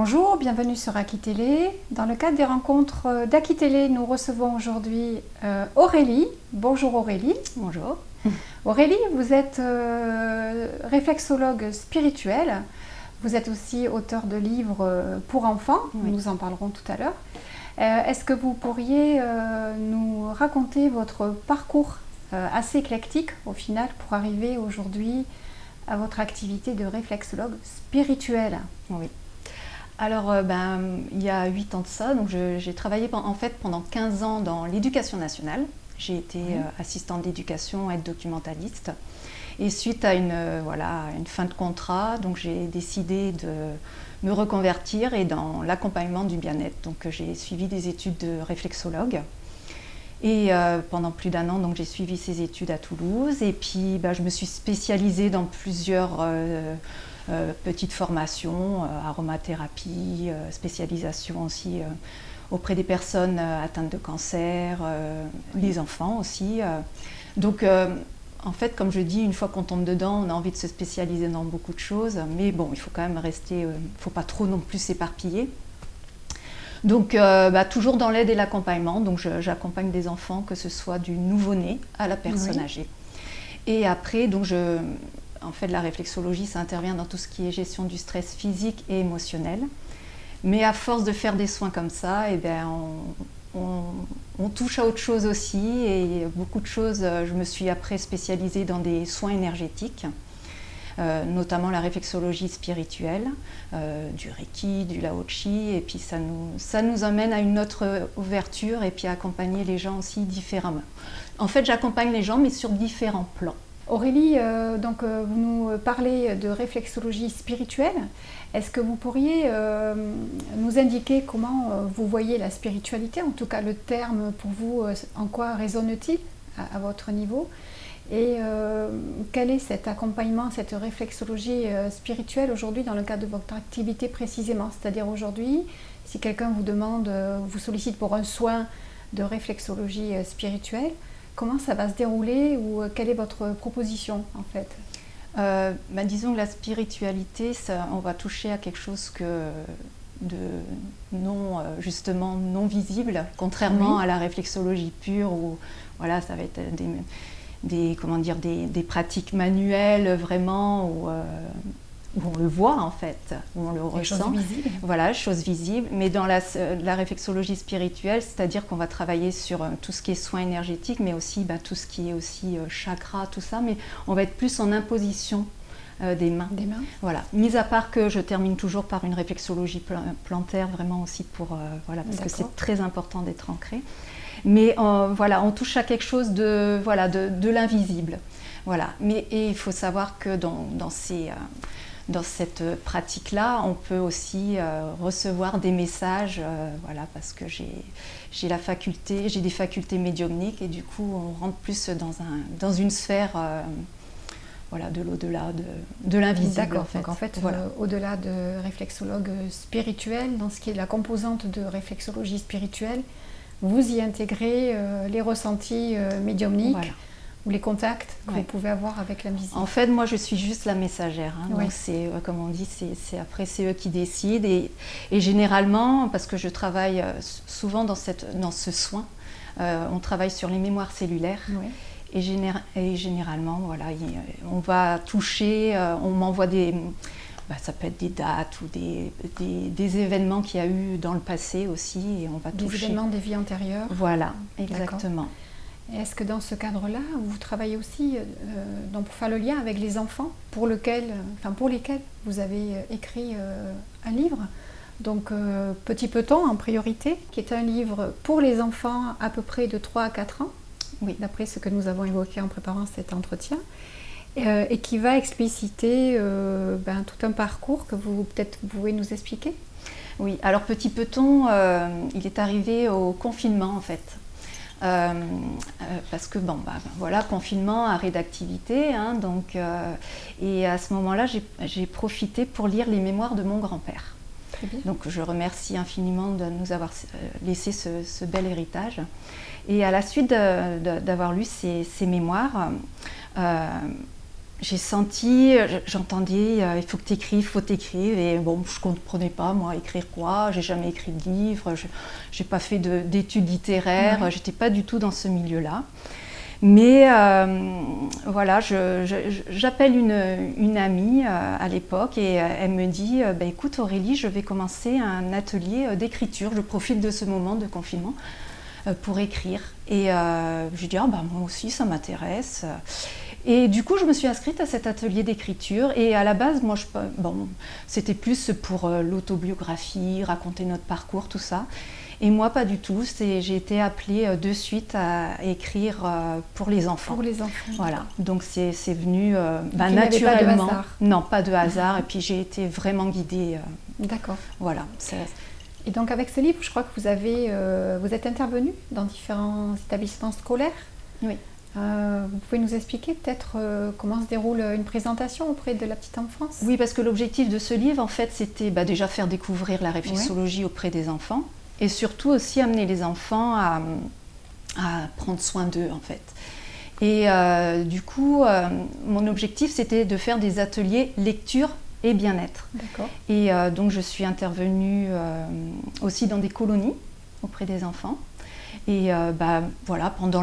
Bonjour, bienvenue sur Aquitélé. Dans le cadre des rencontres d'Aquitélé, nous recevons aujourd'hui Aurélie. Bonjour Aurélie. Bonjour. Aurélie, vous êtes réflexologue spirituelle. Vous êtes aussi auteur de livres pour enfants. Oui. Nous en parlerons tout à l'heure. Est-ce que vous pourriez nous raconter votre parcours assez éclectique au final pour arriver aujourd'hui à votre activité de réflexologue spirituelle? Oui. Alors, il y a 8 ans de ça, donc j'ai travaillé pendant 15 ans dans l'éducation nationale. J'ai été assistante d'éducation, aide-documentaliste. Et suite à une fin de contrat, donc j'ai décidé de me reconvertir et dans l'accompagnement du bien-être. Donc j'ai suivi des études de réflexologue. Et pendant plus d'1 an, donc j'ai suivi ces études à Toulouse. Et puis je me suis spécialisée dans plusieurs petites formations, aromathérapie, spécialisation aussi auprès des personnes atteintes de cancer, les enfants aussi. Donc en fait, comme je dis, une fois qu'on tombe dedans, on a envie de se spécialiser dans beaucoup de choses. Mais bon, il faut quand même rester, il ne faut pas trop non plus s'éparpiller. Donc toujours dans l'aide et l'accompagnement, donc j'accompagne des enfants, que ce soit du nouveau-né à la personne âgée. Et après, donc en fait, la réflexologie, ça intervient dans tout ce qui est gestion du stress physique et émotionnel. Mais à force de faire des soins comme ça, on touche à autre chose aussi. Et beaucoup de choses, je me suis après spécialisée dans des soins énergétiques, notamment la réflexologie spirituelle, du Reiki, du Lao Chi. Et puis ça nous amène à une autre ouverture et puis à accompagner les gens aussi différemment. En fait, j'accompagne les gens, mais sur différents plans. Aurélie, vous nous parlez de réflexologie spirituelle. Est-ce que vous pourriez nous indiquer comment vous voyez la spiritualité, en tout cas le terme pour vous, en quoi résonne-t-il à votre niveau? Et quel est cet accompagnement, cette réflexologie spirituelle aujourd'hui dans le cadre de votre activité précisément? C'est-à-dire aujourd'hui, si quelqu'un vous demande, vous sollicite pour un soin de réflexologie spirituelle, comment ça va se dérouler ou quelle est votre proposition en fait? Disons que la spiritualité, on va toucher à quelque chose de non visible, contrairement à la réflexologie pure où voilà, ça va être des pratiques manuelles vraiment où on le voit en fait, où on le ressent. Choses visibles. Voilà, choses visibles. Mais dans la réflexologie spirituelle, c'est-à-dire qu'on va travailler sur tout ce qui est soins énergétiques, mais aussi tout ce qui est aussi chakra, tout ça. Mais on va être plus en imposition des mains. Des mains. Voilà. Mis à part que je termine toujours par une réflexologie plantaire, vraiment aussi pour parce que c'est très important d'être ancré. Mais on touche à quelque chose de l'invisible. Voilà. Et il faut savoir que dans cette pratique-là, on peut aussi recevoir des messages, parce que j'ai des facultés médiumniques et du coup, on rentre plus dans une sphère de l'au-delà, de l'invisible. D'accord, en fait. donc en fait, Voilà. au-delà de réflexologue spirituel, dans ce qui est la composante de réflexologie spirituelle, vous y intégrez les ressentis médiumniques ou les contacts que vous pouvez avoir avec l'invisible. En fait, moi, je suis juste la messagère. Donc, c'est, comme on dit, c'est eux qui décident. Et généralement, parce que je travaille souvent dans ce soin, on travaille sur les mémoires cellulaires. Oui. Et généralement, on va toucher, on m'envoie ça peut être des dates ou des événements qu'il y a eu dans le passé aussi. Et on va toucher. Des événements des vies antérieures. Voilà, exactement. Est-ce que dans ce cadre-là, vous travaillez aussi pour faire le lien avec les enfants pour lesquels vous avez écrit un livre, donc Petit Peton en priorité, qui est un livre pour les enfants à peu près de 3 à 4 ans, d'après ce que nous avons évoqué en préparant cet entretien, et qui va expliciter tout un parcours que vous peut-être nous expliquer. Oui, alors Petit Peton, il est arrivé au confinement en fait. Parce que confinement, arrêt d'activité, et à ce moment-là, j'ai profité pour lire les mémoires de mon grand-père. Très bien. Donc je remercie infiniment de nous avoir laissé ce bel héritage. Et à la suite d'avoir lu ces mémoires, j'ai senti, j'entendais, il faut que tu écrives, faut t'écrire. Et bon, je ne comprenais pas, moi, écrire quoi. J'ai jamais écrit de livre, je n'ai pas fait d'études littéraires, Ouais. j'étais pas du tout dans ce milieu-là. Mais voilà, j'appelle une amie à l'époque et elle me dit bah, écoute Aurélie, je vais commencer un atelier d'écriture. Je profite de ce moment de confinement pour écrire. Et je lui dis ah, bah, moi aussi, ça m'intéresse. Et du coup, je me suis inscrite à cet atelier d'écriture. Et à la base, moi, bon, c'était plus pour l'autobiographie, raconter notre parcours, tout ça. Et moi, pas du tout. J'ai été appelée de suite à écrire pour les enfants. Pour les enfants. Voilà. Donc c'est venu il n'y avait naturellement. pas de hasard. Non, pas de hasard. Et puis j'ai été vraiment guidée. D'accord. Voilà. Et donc avec ce livre, je crois que vous êtes intervenu dans différents établissements scolaires. Oui. Vous pouvez nous expliquer peut-être comment se déroule une présentation auprès de la petite enfance? Oui, parce que l'objectif de ce livre, en fait, c'était déjà faire découvrir la réflexologie auprès des enfants. Et surtout aussi amener les enfants à prendre soin d'eux en fait. Et du coup, mon objectif c'était de faire des ateliers lecture et bien-être. D'accord. Et donc je suis intervenue aussi dans des colonies auprès des enfants. Et voilà, pendant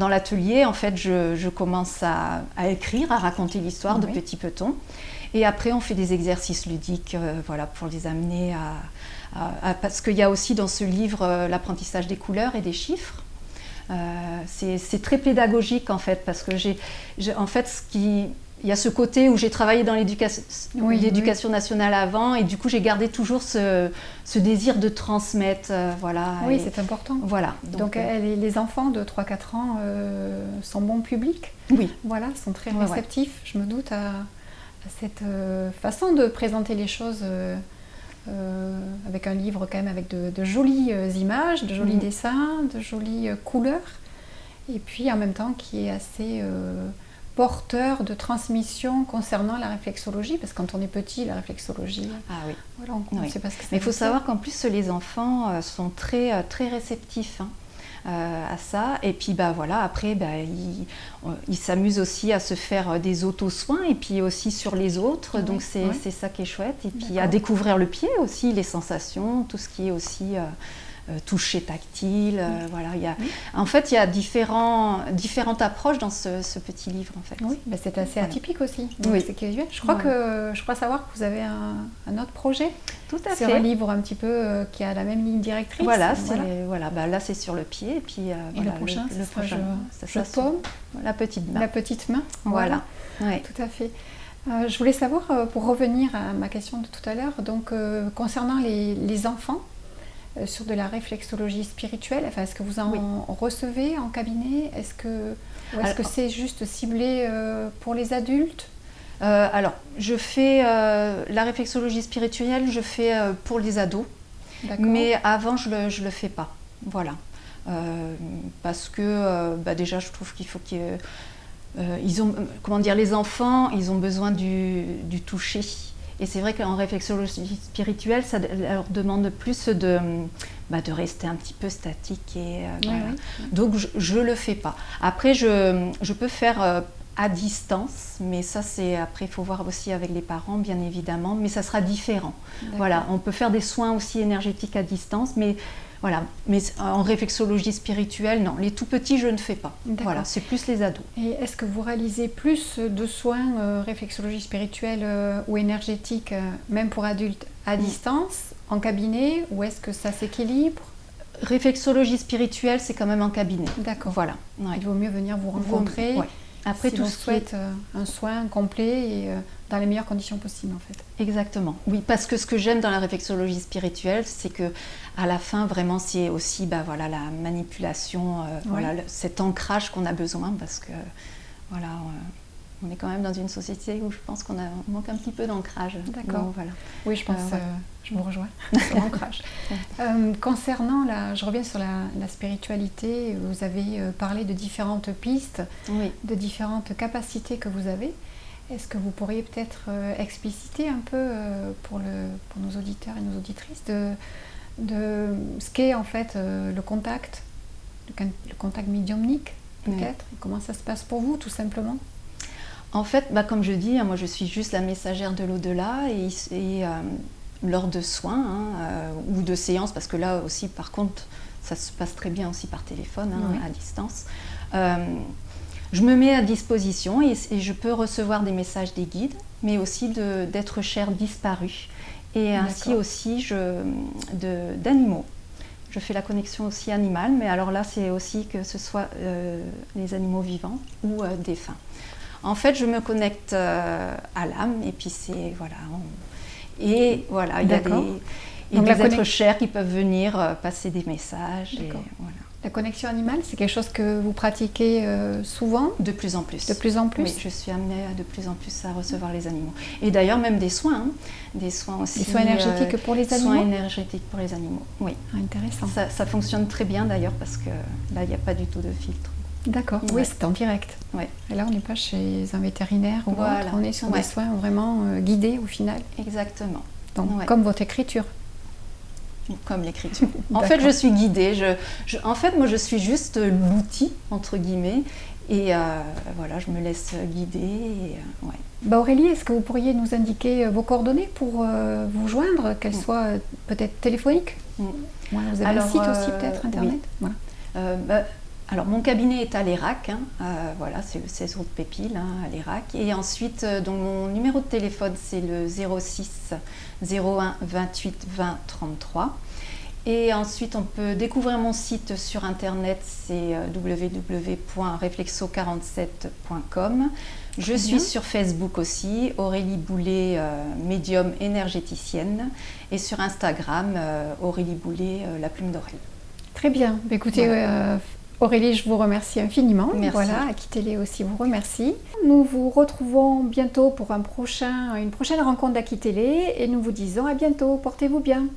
l'atelier, en fait, je commence à écrire, à raconter l'histoire de Petit Peton. Et après, on fait des exercices ludiques voilà, pour les amener parce qu'il y a aussi dans ce livre l'apprentissage des couleurs et des chiffres. C'est très pédagogique en fait, parce que il y a ce côté où j'ai travaillé dans l'éducation nationale avant, et du coup j'ai gardé toujours ce désir de transmettre. Voilà, oui, c'est important. Voilà. Donc les enfants de 3-4 ans sont bons publics. Oui. Voilà, sont très réceptifs, je me doute, à cette façon de présenter les choses avec un livre quand même avec de jolies images, de jolis dessins, de jolies couleurs, et puis en même temps qui est assez porteur de transmission concernant la réflexologie, parce que quand on est petit, la réflexologie, voilà, on ne sait pas ce que c'est. Mais il faut savoir qu'en plus les enfants sont très, très réceptifs. À ça, et puis voilà, après ils s'amusent aussi à se faire des auto-soins et puis aussi sur les autres, donc c'est ça qui est chouette, et puis à découvrir le pied aussi, les sensations, tout ce qui est aussi toucher tactile, voilà, en fait il y a différentes approches dans ce petit livre en fait. Oui, c'est assez atypique aussi. Donc je crois savoir que vous avez un autre projet. Tout à fait. C'est un livre un petit peu qui a la même ligne directrice. Voilà, là c'est sur le pied, et puis le prochain, le prochain, ça paume, la petite main. La petite main. Voilà. Ouais. Tout à fait. Je voulais savoir, pour revenir à ma question de tout à l'heure, donc concernant les enfants, sur de la réflexologie spirituelle, enfin, est-ce que vous en recevez en cabinet? Ou est-ce que c'est juste ciblé pour les adultes? Alors, je fais la réflexologie spirituelle, je fais pour les ados, mais avant je le fais pas, voilà, parce que déjà je trouve qu'il faut ils ont, les enfants, ils ont besoin du toucher. Et c'est vrai qu'en réflexologie spirituelle, ça leur demande plus de rester un petit peu statique. Et, voilà. Donc, je ne le fais pas. Après, je peux faire à distance, mais ça, après, il faut voir aussi avec les parents, bien évidemment, mais ça sera différent. Voilà, on peut faire des soins aussi énergétiques à distance, mais voilà. Mais en réflexologie spirituelle, non, les tout petits, je ne fais pas. Voilà, c'est plus les ados. Et est-ce que vous réalisez plus de soins réflexologie spirituelle ou énergétique, même pour adultes, à distance, en cabinet, ou est-ce que ça s'équilibre? Réflexologie spirituelle, c'est quand même en cabinet. D'accord. Voilà. Il vaut mieux venir vous rencontrer. Après, tout souhaite un soin complet et dans les meilleures conditions possibles, en fait. Exactement. Oui, parce que ce que j'aime dans la réflexologie spirituelle, c'est que à la fin, vraiment, c'est aussi la manipulation, cet ancrage qu'on a besoin, parce que voilà, on est quand même dans une société où je pense qu'on manque un petit peu d'ancrage. D'accord. Donc, voilà. Oui, je pense, je vous rejoins sur l'ancrage. Concernant, je reviens sur la spiritualité, vous avez parlé de différentes pistes, de différentes capacités que vous avez. Est-ce que vous pourriez peut-être expliciter un peu pour nos auditeurs et nos auditrices de ce qu'est en fait le contact médiumnique peut-être. Comment ça se passe pour vous, tout simplement? En fait, comme je dis, moi je suis juste la messagère de l'au-delà et lors de soins ou de séances, parce que là aussi par contre ça se passe très bien aussi par téléphone, à distance, je me mets à disposition et je peux recevoir des messages des guides, mais aussi d'êtres chers disparus et ainsi aussi d'animaux. Je fais la connexion aussi animale, mais alors là c'est aussi que ce soit les animaux vivants ou défunts. En fait, je me connecte à l'âme et puis c'est il y a des êtres chers qui peuvent venir passer des messages. Et, voilà. La connexion animale, c'est quelque chose que vous pratiquez souvent? De plus en plus. De plus en plus? Oui, je suis amenée de plus en plus à recevoir les animaux. Et d'ailleurs, même des soins. Des soins aussi. Des soins énergétiques pour les animaux? Soins énergétiques pour les animaux, oui. Intéressant. Ça fonctionne très bien d'ailleurs parce que là, il n'y a pas du tout de filtre. D'accord, oui, c'est en direct. Ouais. Et là, on n'est pas chez un vétérinaire ou autre, on est sur des soins vraiment guidés au final. Exactement. Donc, comme votre écriture. Comme l'écriture. En fait, je suis guidée. En fait, moi, je suis juste l'outil, entre guillemets. Et je me laisse guider. Et, Aurélie, est-ce que vous pourriez nous indiquer vos coordonnées pour vous joindre, qu'elles soient peut-être téléphoniques? Voilà, vous avez un site aussi, peut-être, Internet? Oui. Voilà. Alors, mon cabinet est à l'ERAC, c'est le 16 route Pépile, à l'ERAC. Et ensuite, donc, mon numéro de téléphone, c'est le 06 01 28 20 33. Et ensuite, on peut découvrir mon site sur Internet, c'est www.reflexo47.com. Je suis sur Facebook aussi, Aurélie Boulet, médium énergéticienne. Et sur Instagram, Aurélie Boulet, la plume d'oreille. Très bien. Écoutez, Aurélie, je vous remercie infiniment. Merci. Voilà, Aquitélé aussi vous remercie. Nous vous retrouvons bientôt pour une prochaine rencontre d'Aquitélé et nous vous disons à bientôt. Portez-vous bien.